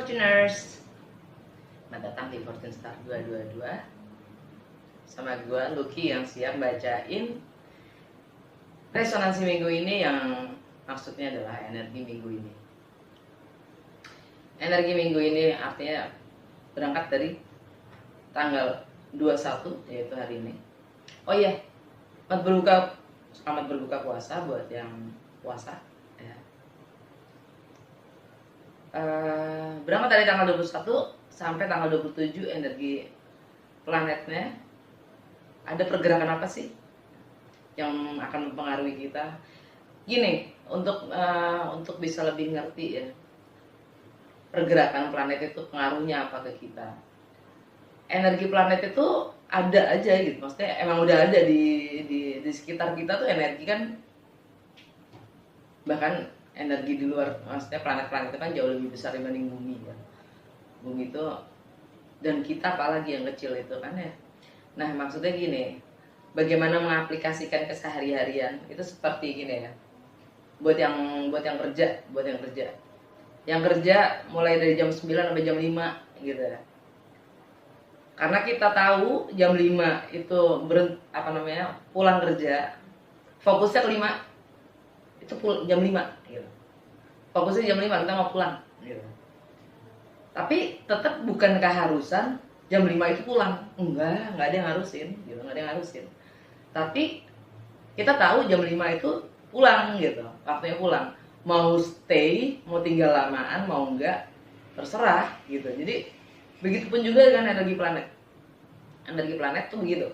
Fortuners, selamat datang di Fortune Star 222 sama gue Lucky yang siap bacain resonansi minggu ini, yang maksudnya adalah energi minggu ini. Energi minggu ini artinya berangkat dari tanggal 21, yaitu hari ini. Oh iya, selamat berbuka puasa buat yang puasa ya. Berangkat dari tanggal 21 sampai tanggal 27, energi planetnya ada pergerakan apa sih yang akan mempengaruhi kita. Gini, untuk bisa lebih ngerti ya, pergerakan planet itu pengaruhnya apa ke kita. Energi planet itu ada aja gitu, maksudnya emang udah ada di sekitar kita tuh energi kan. Bahkan energi di luar, maksudnya planet-planet itu kan jauh lebih besar dibanding bumi ya. Bumi itu, dan kita apalagi yang kecil itu kan ya. Nah maksudnya gini, bagaimana mengaplikasikan kesehari-harian itu seperti gini ya. Buat yang kerja, yang kerja mulai dari jam 9 sampai jam 5 gitu ya. Karena kita tahu jam 5 itu pulang kerja, fokusnya ke 5 itu jam 5 gitu. Fokusnya jam 5 kita mau pulang gitu. Tapi tetap bukan keharusan jam 5 itu pulang. Enggak ada yang harusin gitu, enggak ada yang harusin. Tapi kita tahu jam 5 itu pulang gitu, waktunya pulang. Mau stay, mau tinggal lamaan, mau enggak, terserah gitu. Jadi begitupun juga dengan energi planet. Energi planet tuh begitu.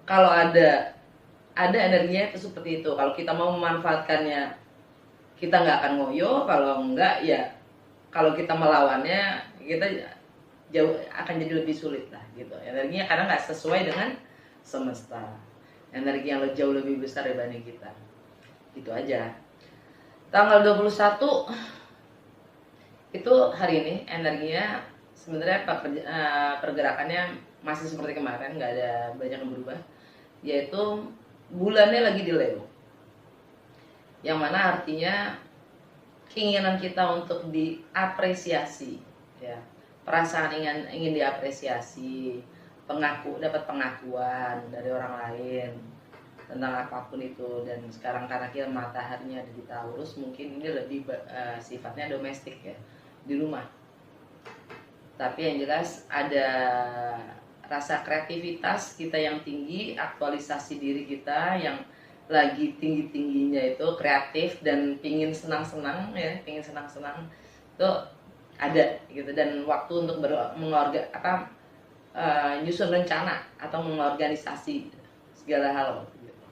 Kalau ada energinya itu seperti itu. Kalau kita mau memanfaatkannya, kita nggak akan ngoyo. Kalau enggak ya, kalau kita melawannya, kita jauh akan jadi lebih sulit lah gitu. Energinya kadang nggak sesuai dengan semesta. Energi yang jauh lebih besar dibanding kita. Itu aja. Tanggal 21 itu hari ini energinya sebenarnya pergerakannya masih seperti kemarin, nggak ada banyak yang berubah. Yaitu bulannya lagi di Leo, yang mana artinya keinginan kita untuk diapresiasi ya, perasaan ingin diapresiasi, dapat pengakuan dari orang lain tentang apapun itu. Dan sekarang karena kita mataharinya ada di Taurus, mungkin ini lebih sifatnya domestik ya, di rumah. Tapi yang jelas ada rasa kreativitas kita yang tinggi, aktualisasi diri kita yang lagi tinggi-tingginya itu kreatif dan pingin senang-senang ya, itu ada gitu. Dan waktu untuk nyusun rencana atau mengorganisasi segala hal gitu.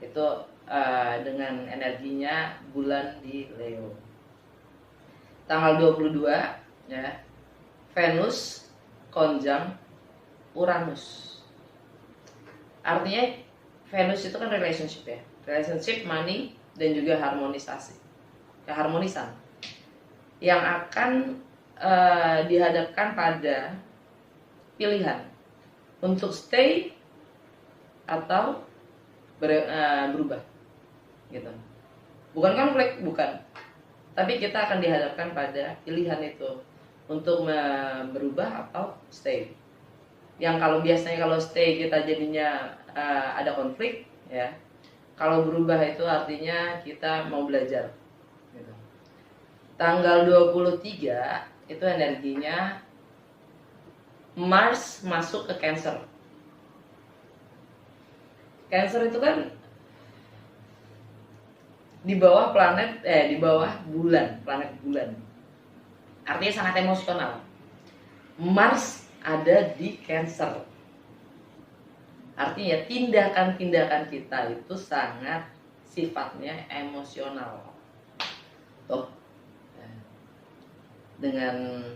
Itu dengan energinya bulan di Leo. Tanggal 22 ya, Venus konjang Uranus. Artinya Venus itu kan relationship ya, relationship, money, dan juga keharmonisan yang akan dihadapkan pada pilihan untuk stay atau berubah gitu. Bukan konflik, bukan, tapi kita akan dihadapkan pada pilihan itu untuk berubah atau stay. Yang kalau biasanya kalau stay kita jadinya ada konflik ya. Kalau berubah itu artinya kita mau belajar gitu. Tanggal 23 itu energinya Mars masuk ke Cancer. Cancer itu kan di bawah planet planet bulan. Artinya sangat emosional. Mars ada di Cancer. Artinya tindakan-tindakan kita itu sangat sifatnya emosional. Dan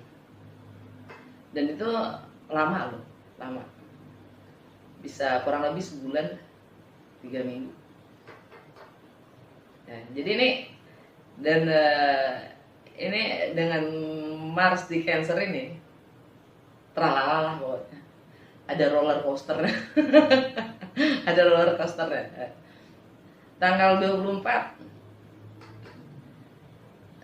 itu lama. Bisa kurang lebih sebulan, 3 minggu. Nah, jadi ini dengan Mars di Cancer ini terlalah pokoknya. Ada roller coaster. Ada roller coasternya. Tanggal 24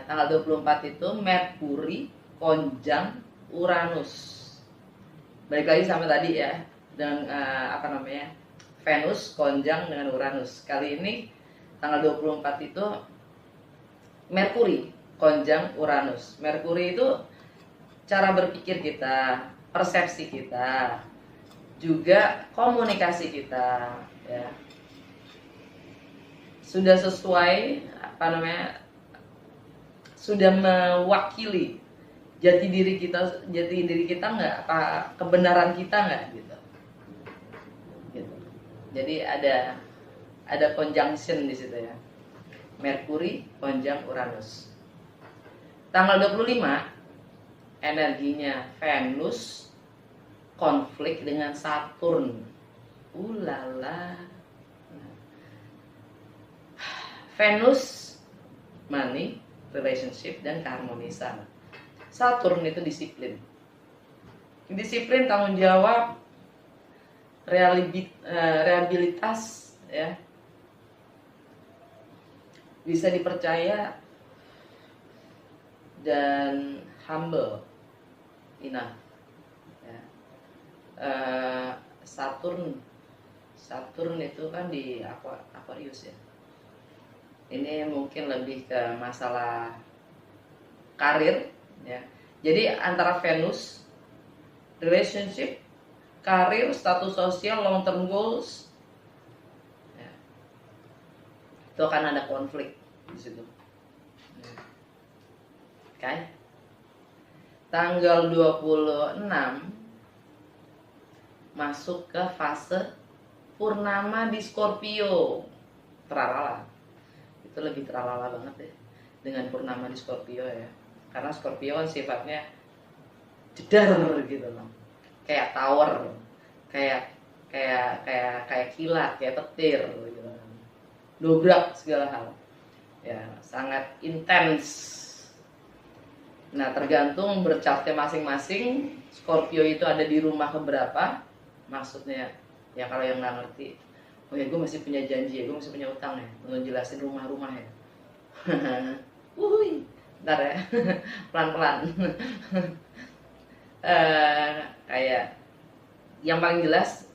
tanggal 24 itu Merkuri konjang Uranus. Balik lagi sama tadi ya, dengan Venus konjang dengan Uranus. Kali ini tanggal 24 itu Merkuri konjang Uranus. Merkuri itu cara berpikir kita, persepsi kita, juga komunikasi kita, ya. Sudah sesuai sudah mewakili jati diri kita nggak, apa kebenaran kita nggak gitu. Jadi ada conjunction di situ ya, Merkuri konjang Uranus. Tanggal 25 energinya Venus konflik dengan Saturn. Ulala. Venus money, relationship, dan keharmonisan. Saturn itu disiplin. Disiplin, tanggung jawab, rehabilitas, ya. Bisa dipercaya dan humble, enough. Ya. Saturn itu kan di Aquarius ya. Ini mungkin lebih ke masalah karir, ya. Jadi antara Venus, relationship, karir, status sosial, long term goals, ya, itu akan ada konflik di situ. Oke. Tanggal 26 masuk ke fase purnama di Scorpio. Teralala. Itu lebih teralala banget ya dengan purnama di Scorpio ya. Karena Scorpio kan sifatnya jedar gitu loh. Kayak tower, kayak kilat, kayak petir gitu. Dobrak segala hal. Ya, sangat intens. Nah, tergantung berchartnya masing-masing. Scorpio itu ada di rumah keberapa? Maksudnya, ya kalau yang nggak ngerti, oh ya gue masih punya janji ya, gue masih punya utang ya, untuk jelasin rumah-rumah ya. Wuih, ntar ya, pelan-pelan. Kayak yang paling jelas,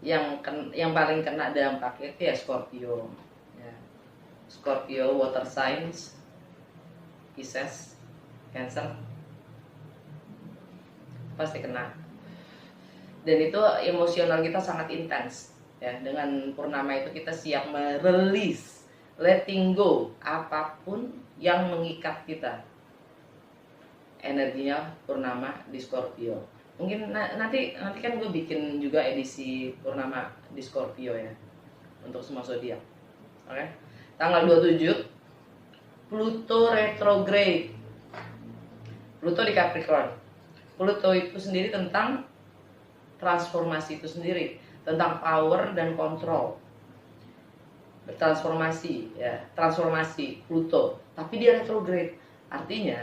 yang paling kena dampaknya itu ya Scorpio. Ya. Scorpio water signs, Pisces, Cancer, pasti kena. Dan itu emosional kita sangat intens. Ya, dengan purnama itu kita siap merilis, letting go apapun yang mengikat kita. Energinya purnama di Scorpio. Mungkin nanti kan gue bikin juga edisi purnama di Scorpio ya, untuk semua zodiak. Oke. Tanggal 27 Pluto retrograde. Pluto di Capricorn. Pluto itu sendiri tentang transformasi itu sendiri, tentang power dan kontrol, bertransformasi ya, transformasi Pluto, tapi dia retrograde. Artinya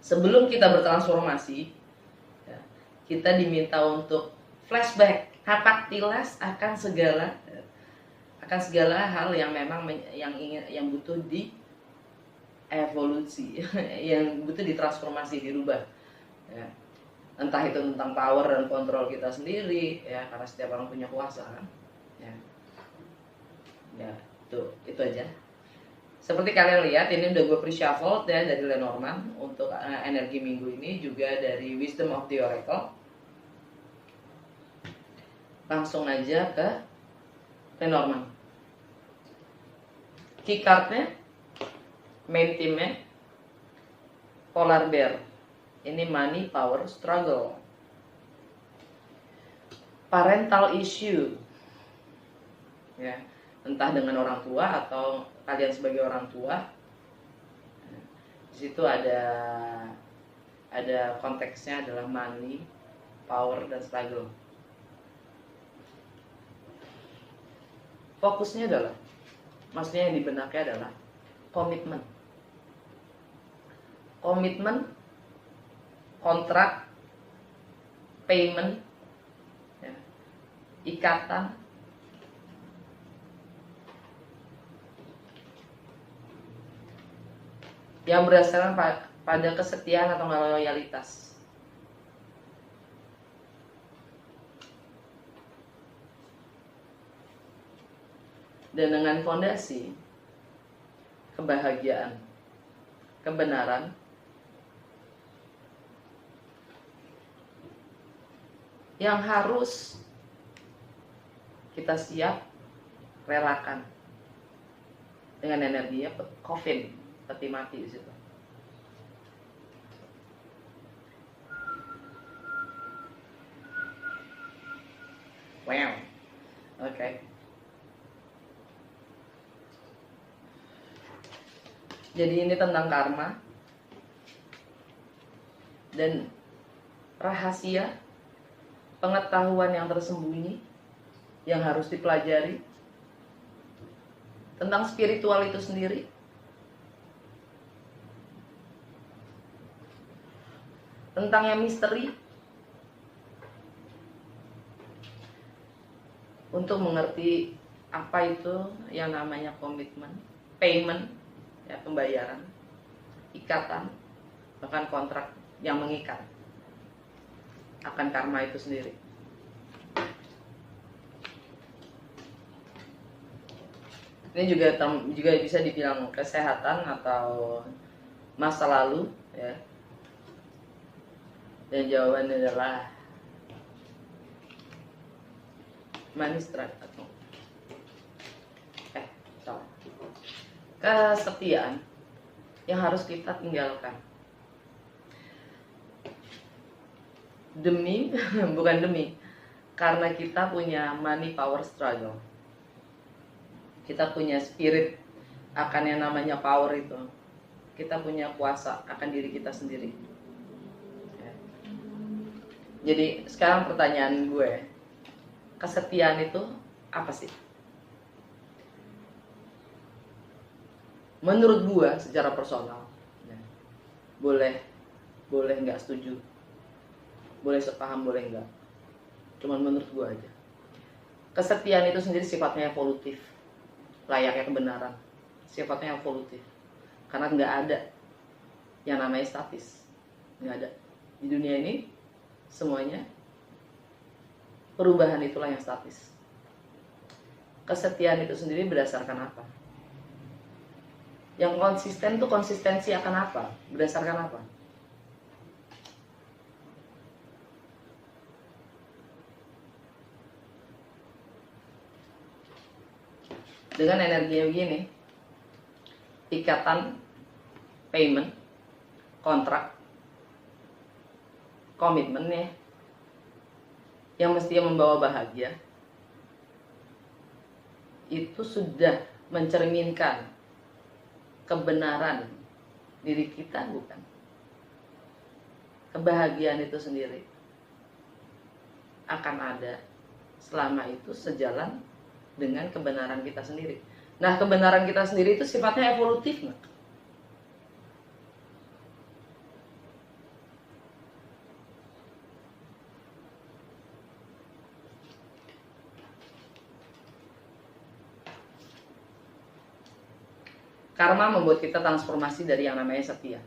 sebelum kita bertransformasi ya, kita diminta untuk flashback, kapak tilas akan segala hal yang memang yang butuh di evolusi yang butuh ditransformasi, dirubah ya. Entah itu tentang power dan kontrol kita sendiri ya, karena setiap orang punya kuasa kan ya. Ya itu aja. Seperti kalian lihat, ini udah gue pre-shuffle ya dari Lenormand untuk energi minggu ini, juga dari Wisdom of the Oracle. Langsung aja ke Lenormand. Key cardnya, main teamnya Polar Bear. Ini money, power, struggle, parental issue, ya, entah dengan orang tua atau kalian sebagai orang tua. Di situ ada konteksnya adalah money, power, dan struggle. Fokusnya adalah, maksudnya yang di benaknya adalah komitmen, kontrak, payment, ya, ikatan, yang berdasarkan pada kesetiaan atau loyalitas. Dan dengan fondasi kebahagiaan, kebenaran, yang harus kita siap relakan dengan energinya COVID, peti mati di situ. Wow, oke. Jadi ini tentang karma dan rahasia pengetahuan yang tersembunyi yang harus dipelajari tentang spiritual itu sendiri. Tentang yang misteri, untuk mengerti apa itu yang namanya komitmen, payment, ya, pembayaran, ikatan, bahkan kontrak yang mengikat akan karma itu sendiri. Ini juga bisa dibilang kesehatan atau masa lalu, ya. Dan jawabannya adalah money strike atau salah. Kesetiaan yang harus kita tinggalkan demi bukan demi, karena kita punya money power struggle. Kita punya spirit akan yang namanya power itu. Kita punya kuasa akan diri kita sendiri. Ya. Jadi sekarang pertanyaan gue, kesetiaan itu apa sih? Menurut gue secara personal, ya, boleh nggak setuju, boleh sepaham, boleh nggak. Cuman menurut gue aja, kesetiaan itu sendiri sifatnya evolutif, layaknya kebenaran, sifatnya evolutif. Karena nggak ada yang namanya statis, nggak ada di dunia ini. Semuanya perubahan itulah yang statis. Kesetiaan itu sendiri berdasarkan apa? Yang konsisten tuh konsistensi akan apa? Berdasarkan apa? Dengan energinya begini, ikatan, payment, kontrak, komitmennya yang mestinya membawa bahagia, itu sudah mencerminkan kebenaran diri kita, bukan? Kebahagiaan itu sendiri akan ada selama itu sejalan dengan kebenaran kita sendiri. Nah, kebenaran kita sendiri itu sifatnya evolutif, nggak? Karma membuat kita transformasi dari yang namanya setia.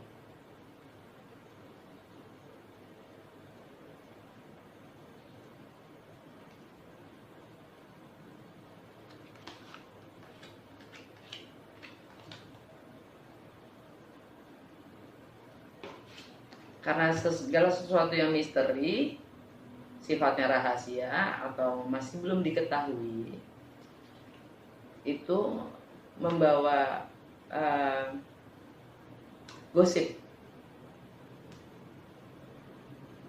Karena segala sesuatu yang misteri, sifatnya rahasia atau masih belum diketahui, itu membawa gosip,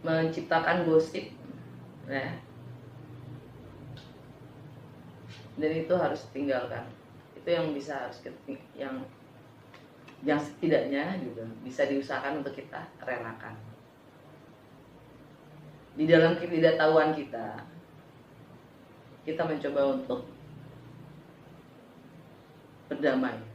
menciptakan gosip, ya. Dan itu harus ditinggalkan. Itu yang harus yang setidaknya juga bisa diusahakan untuk kita relakan. Di dalam ketidaktahuan kita mencoba untuk berdamai.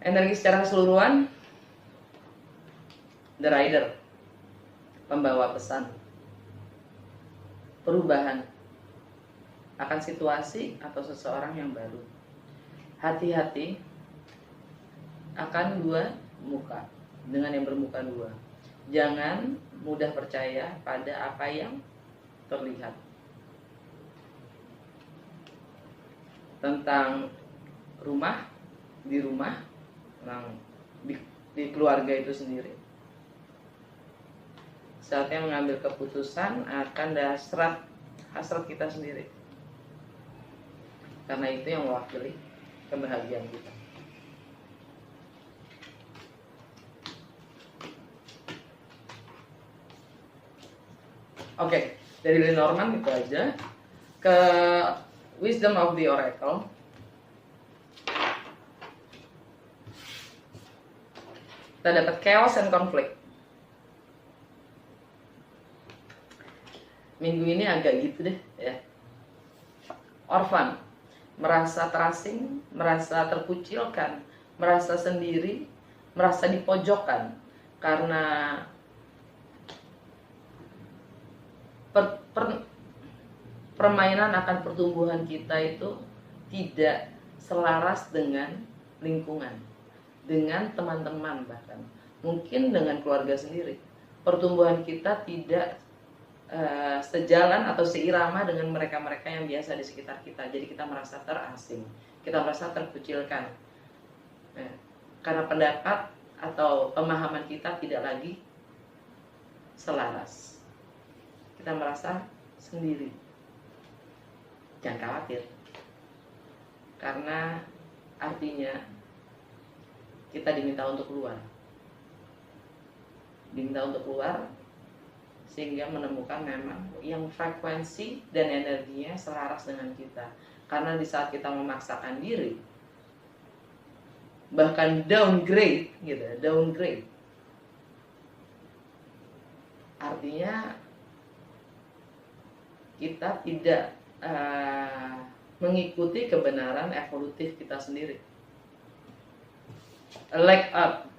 Energi secara keseluruhan The rider, pembawa pesan perubahan akan situasi atau seseorang yang baru. Hati-hati akan dua muka, dengan yang bermuka dua. Jangan mudah percaya pada apa yang terlihat. Tentang rumah, di rumah, di keluarga itu sendiri. Saatnya mengambil keputusan akan hasrat kita sendiri. Karena itu yang mewakili kebahagiaan kita. Oke, dari Lenormand itu aja. Ke Wisdom of the Oracle. Kita dapat chaos and conflict. Minggu ini agak gitu deh ya. Orphan, merasa terasing, merasa terkucilkan, merasa sendiri, merasa dipojokkan karena permainan akan pertumbuhan kita itu tidak selaras dengan lingkungan, dengan teman-teman, bahkan mungkin dengan keluarga sendiri. Pertumbuhan kita tidak sejalan atau seirama dengan mereka-mereka yang biasa di sekitar kita. Jadi kita merasa terasing, kita merasa terkucilkan karena pendapat atau pemahaman kita tidak lagi selaras. Kita merasa sendiri. Jangan khawatir, karena artinya kita diminta untuk keluar, sehingga menemukan memang yang frekuensi dan energinya selaras dengan kita. Karena di saat kita memaksakan diri, bahkan downgrade, artinya kita tidak mengikuti kebenaran evolutif kita sendiri. Leg up,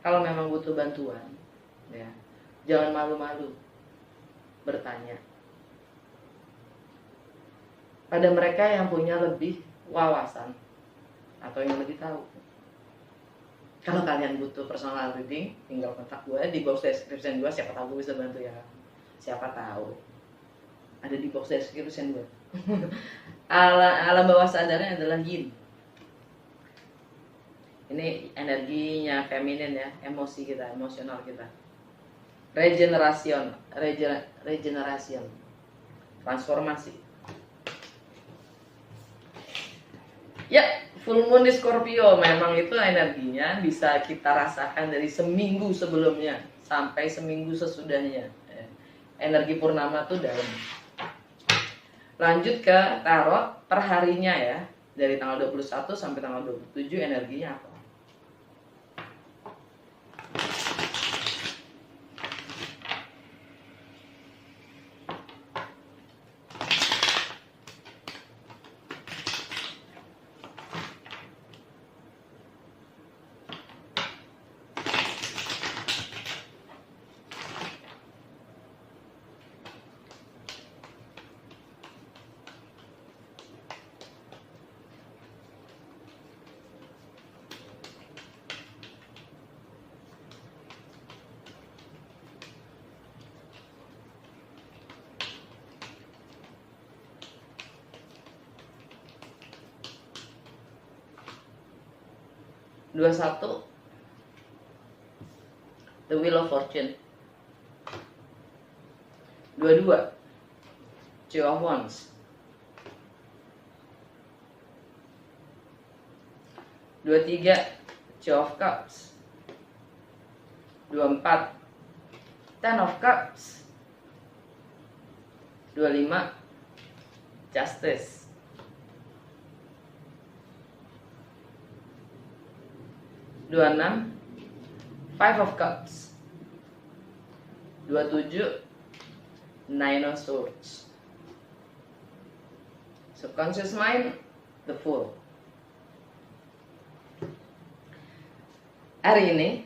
kalau memang butuh bantuan, ya, jangan malu-malu bertanya pada mereka yang punya lebih wawasan atau yang lebih tahu. Kalau kalian butuh personal reading, tinggal kontak gue di box description gue. Siapa tahu gue bisa bantu ya. Siapa tahu ada di box description gue. Alam bawah sadarnya adalah yin. Ini energinya feminin ya, emosi kita, emosional kita. Regeneration, transformasi. Ya, full moon di Scorpio memang itu energinya bisa kita rasakan dari seminggu sebelumnya sampai seminggu sesudahnya. Energi purnama tuh dalam. Lanjut ke tarot perharinya ya, dari tanggal 21 sampai tanggal 27 energinya apa? Dua satu, The Wheel of Fortune. 22, Two of Wands. 23, Two of Cups. 24, Ten of Cups. 25, Justice. 26, Five of Cups. 27, Nine of Swords. Subconscious mind, the Fool. Hari ini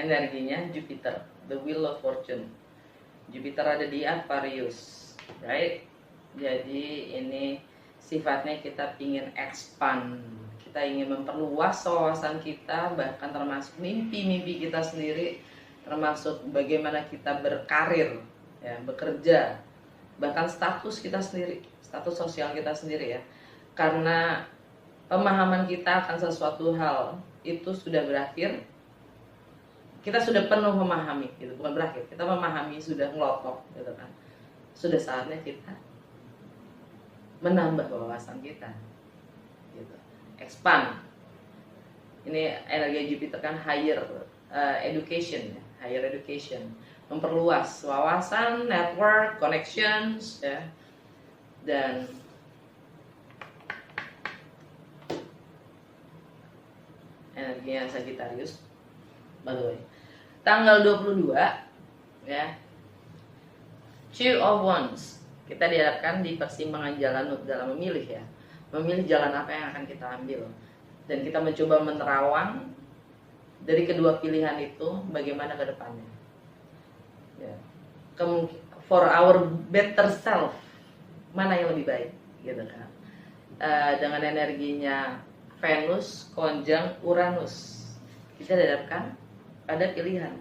energinya Jupiter, the wheel of fortune. Jupiter ada di Aquarius, right? Jadi ini sifatnya kita ingin expand, kita ingin memperluas wawasan kita, bahkan termasuk mimpi-mimpi kita sendiri, termasuk bagaimana kita berkarir, ya, bekerja, bahkan status kita sendiri, status sosial kita sendiri ya. Karena pemahaman kita akan sesuatu hal itu sudah berakhir, kita sudah penuh memahami, gitu, bukan berakhir, kita memahami sudah ngelotok, gitu kan. Sudah saatnya kita menambah wawasan kita, gitu. Expand. Ini energi Jupiter kan higher education, ya. Higher education, memperluas wawasan, network, connections, ya. Dan energinya Sagittarius, by the way. Tanggal 22, ya. Two of Wands. Kita dihadapkan di persimpangan jalan dalam memilih, ya. Memilih jalan apa yang akan kita ambil. Dan kita mencoba menerawang dari kedua pilihan itu bagaimana ke depannya. Ya. For our better self, mana yang lebih baik, gitu kan. Dengan energinya Venus konjang Uranus, kita dihadapkan pada pilihan.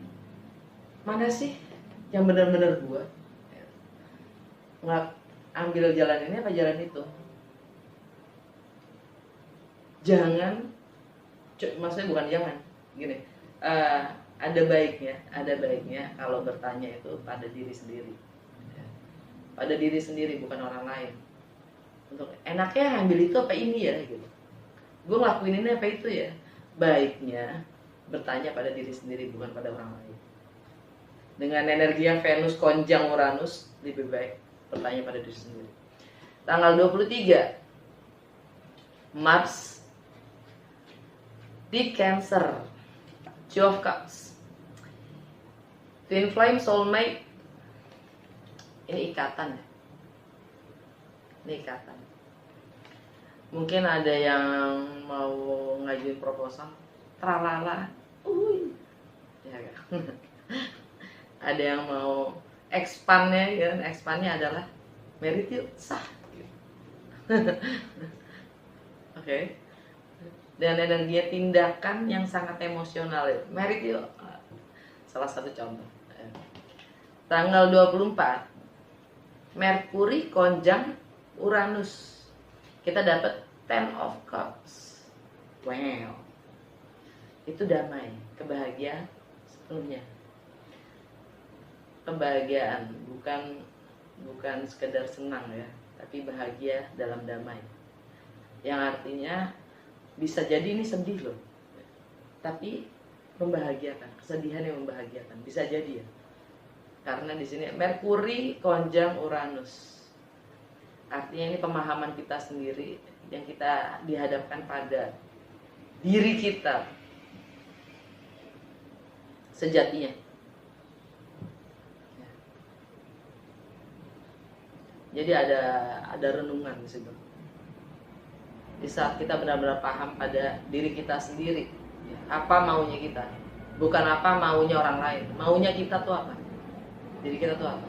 Mana sih yang benar-benar gua? Nggak ambil jalan ini apa jalan itu? Jangan, maksudnya bukan jangan, gini, ada baiknya kalau bertanya itu pada diri sendiri, pada diri sendiri, bukan orang lain. Untuk enaknya ambil itu apa ini ya, gitu. Gue ngelakuin ini apa itu ya. Baiknya bertanya pada diri sendiri, bukan pada orang lain. Dengan energi yang Venus konjang Uranus, lebih baik bertanya pada diri sendiri. Tanggal 23 Mars di Cancer, Two of Cups, Twin Flame Soulmate. Ini ikatan, ya. Ini ikatan. Mungkin ada yang mau ngajuin proposal, tralala, ya kan? Ada yang mau expandnya, ya, expandnya adalah merit yuk, sah. Oke. Dan energinya tindakan yang sangat emosional, ya. Merit yuk, salah satu contoh. Tanggal 24 Merkuri konjang Uranus, kita dapat Ten of Cups. Wow, itu damai, kebahagiaan sepenuhnya. Kebahagiaan bukan sekedar senang, ya, tapi bahagia dalam damai. Yang artinya bisa jadi ini sedih loh, tapi membahagiakan, kesedihan yang membahagiakan, bisa jadi, ya. Karena di sini Merkuri konjang Uranus. Artinya ini pemahaman kita sendiri yang kita dihadapkan pada diri kita sejatinya. Jadi ada renungan di situ. Di saat kita benar-benar paham pada diri kita sendiri, apa maunya kita, bukan apa maunya orang lain. Maunya kita tuh apa? Diri kita tuh apa?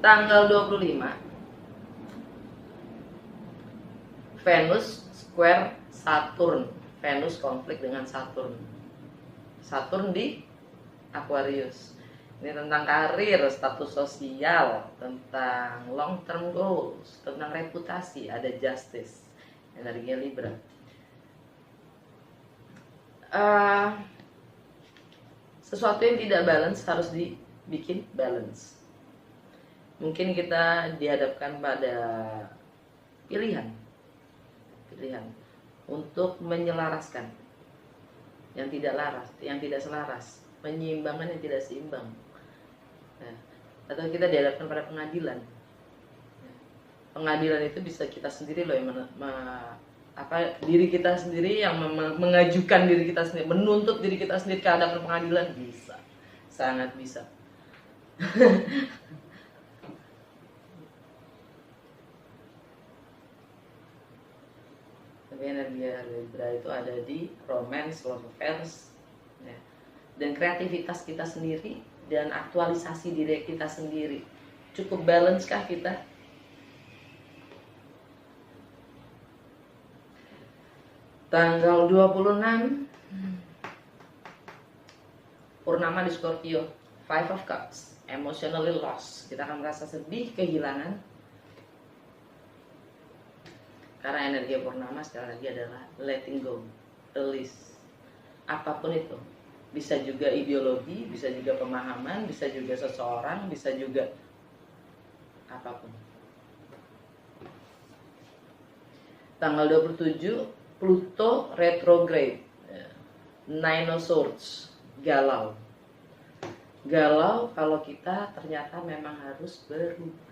Tanggal 25 Venus square Saturn. Venus konflik dengan Saturn. Saturn di Aquarius. Ini tentang karir, status sosial, tentang long term goals, tentang reputasi, ada justice, energinya Libra. Sesuatu yang tidak balance harus dibikin balance. Mungkin kita dihadapkan pada pilihan untuk menyelaraskan yang tidak selaras, menyeimbangkan yang tidak seimbang. Nah, atau kita dihadapkan pada pengadilan. Pengadilan itu bisa kita sendiri loh yang diri kita sendiri yang mengajukan diri kita sendiri, menuntut diri kita sendiri ke hadapan pengadilan, bisa, sangat bisa. Tapi energi Libra itu ada di romance, love affairs, ya. dan kreativitas kita sendiri dan aktualisasi diri kita sendiri. Cukup balance kah kita? Tanggal 26 purnama di Scorpio, Five of Cups, emotionally lost. Kita akan merasa sedih, kehilangan. Karena energi purnama sekali lagi adalah letting go, release. Apapun itu. Bisa juga ideologi, bisa juga pemahaman, bisa juga seseorang, bisa juga apapun. Tanggal 27 Pluto retrograde, Nine of Swords, galau. Galau kalau kita ternyata memang harus berubah.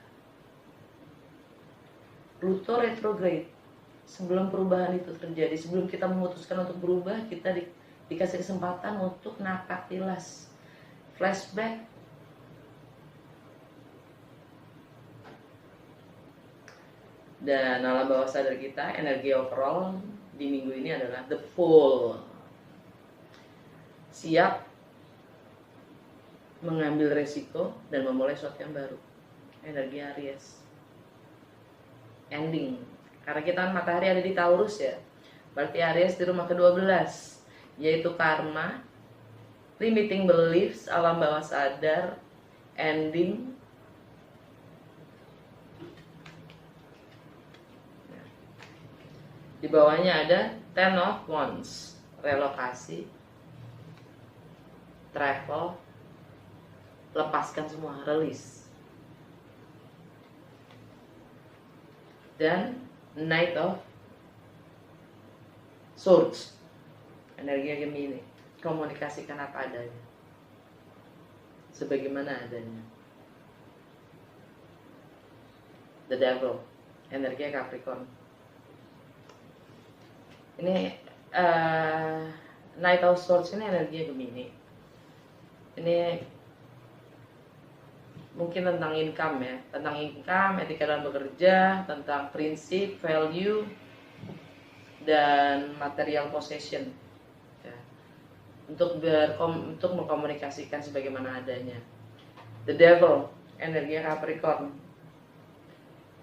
Pluto retrograde, sebelum perubahan itu terjadi, sebelum kita memutuskan untuk berubah, kita dikasih kesempatan untuk napak tilas, flashback. Dan alam bawah sadar kita, energi overall di minggu ini adalah the Fool. Siap mengambil resiko dan memulai sesuatu yang baru. Energi Aries. Ending. Karena kita matahari ada di Taurus ya. Berarti Aries di rumah ke-12, yaitu karma, limiting beliefs, alam bawah sadar, ending. Di bawahnya ada Ten of Wands, relokasi, travel, lepaskan semua, release. Dan Knight of Swords, energi Gemini, komunikasikan apa adanya, sebagaimana adanya. The Devil, energi Capricorn. Ini Knight of Swords ini energi Gemini. Ini mungkin tentang income ya, tentang income, etika dalam bekerja, tentang prinsip, value, dan material possession ya. Untuk mengkomunikasikan sebagaimana adanya. The Devil, energi Capricorn,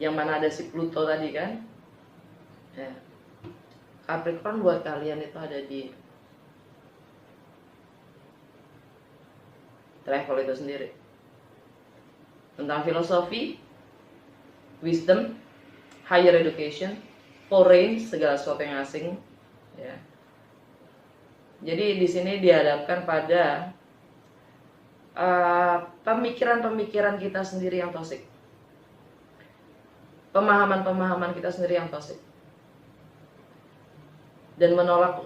yang mana ada si Pluto tadi kan ya. Capricorn buat kalian itu ada di travel itu sendiri, tentang filosofi, wisdom, higher education, foreign, segala sesuatu yang asing ya. Jadi di sini dihadapkan pada pemikiran-pemikiran kita sendiri yang toksik, pemahaman-pemahaman kita sendiri yang toksik, dan menolak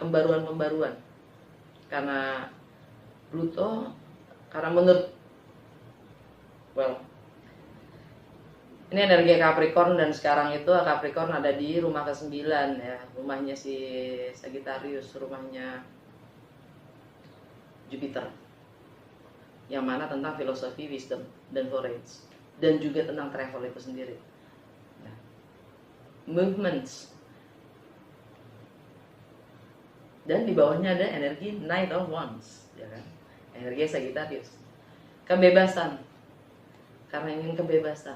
pembaruan-pembaruan. Karena Pluto, karena menurut ini energi Capricorn, dan sekarang itu Capricorn ada di rumah ke-9 ya, rumahnya si Sagittarius, rumahnya Jupiter, yang mana tentang filosofi, wisdom, dan foreign, dan juga tentang travel itu sendiri ya. Movements. Dan di bawahnya ada energi Knight of Wands ya kan? Energi Sagittarius, kebebasan, karena ingin kebebasan.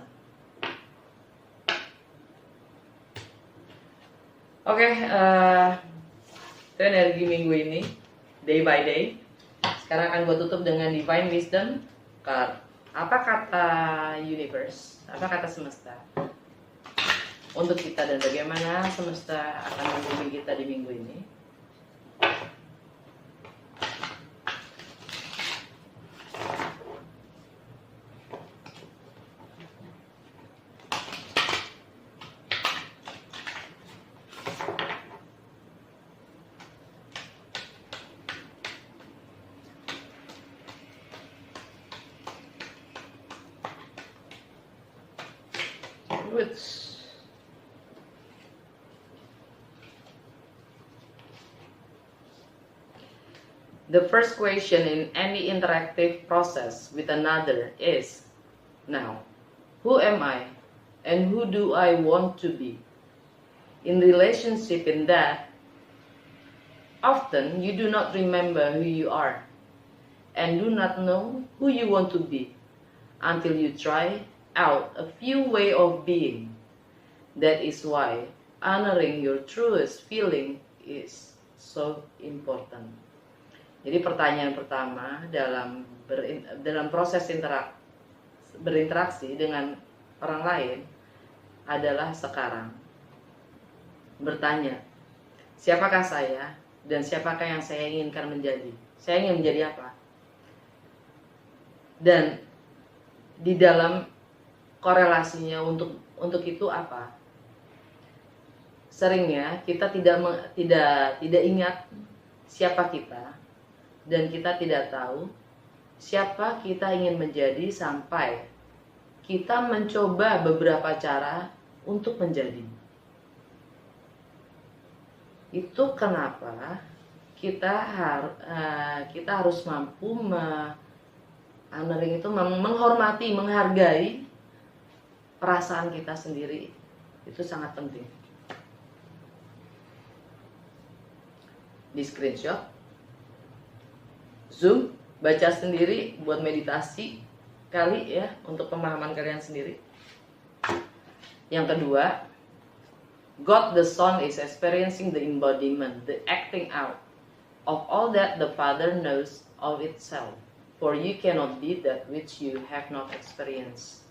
Oke, itu energi minggu ini, day by day. Sekarang akan gue tutup dengan Divine Wisdom card. Apa kata universe, apa kata semesta untuk kita, dan bagaimana semesta akan membimbing kita di minggu ini. The first question in any interactive process with another is, now, who am I and who do I want to be? In relationship in that, Often you do not remember who you are and do not know who you want to be until you try out a few way of being. That is why honoring your truest feeling is so important. Jadi pertanyaan pertama dalam proses berinteraksi dengan orang lain adalah sekarang. Bertanya, siapakah saya dan siapakah yang saya inginkan menjadi? Saya ingin menjadi apa? Dan di dalam korelasinya untuk itu apa? Seringnya kita tidak ingat siapa kita dan kita tidak tahu siapa kita ingin menjadi sampai kita mencoba beberapa cara untuk menjadi. Itu kenapa kita harus mampu honoring itu menghormati, menghargai perasaan kita sendiri. Itu sangat penting. Di screenshot, zoom, baca sendiri buat meditasi kali ya, untuk pemahaman kalian sendiri. Yang kedua, God the Son is experiencing the embodiment, the acting out of all that the Father knows of itself. For you cannot be that which you have not experienced.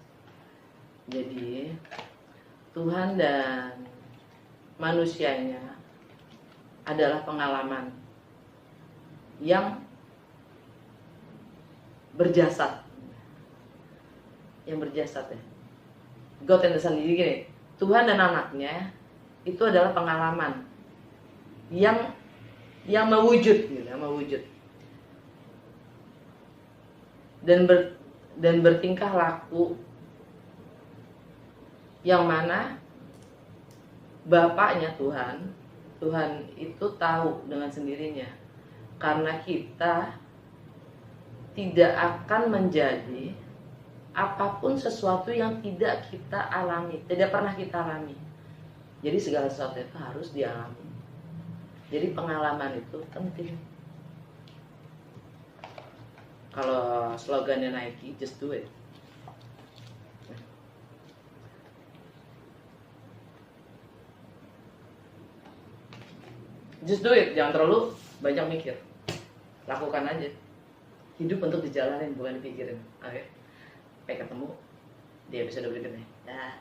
Jadi Tuhan dan manusianya adalah pengalaman yang berjasad. Yang berjasad ya. God and the Son, jadi gini, Tuhan dan anaknya itu adalah pengalaman yang mewujud gitu, mewujud. Dan bertingkah laku yang mana Bapaknya Tuhan itu tahu dengan sendirinya, karena kita tidak akan menjadi apapun sesuatu yang tidak kita alami, tidak pernah kita alami. Jadi segala sesuatu itu harus dialami. Jadi pengalaman itu penting. Kalau slogannya Nike, just do it. Just do it, jangan terlalu banyak mikir. Lakukan aja. Hidup untuk dijalanin, bukan dipikirin. Oke. Sampai ketemu di episode berikutnya. Dah.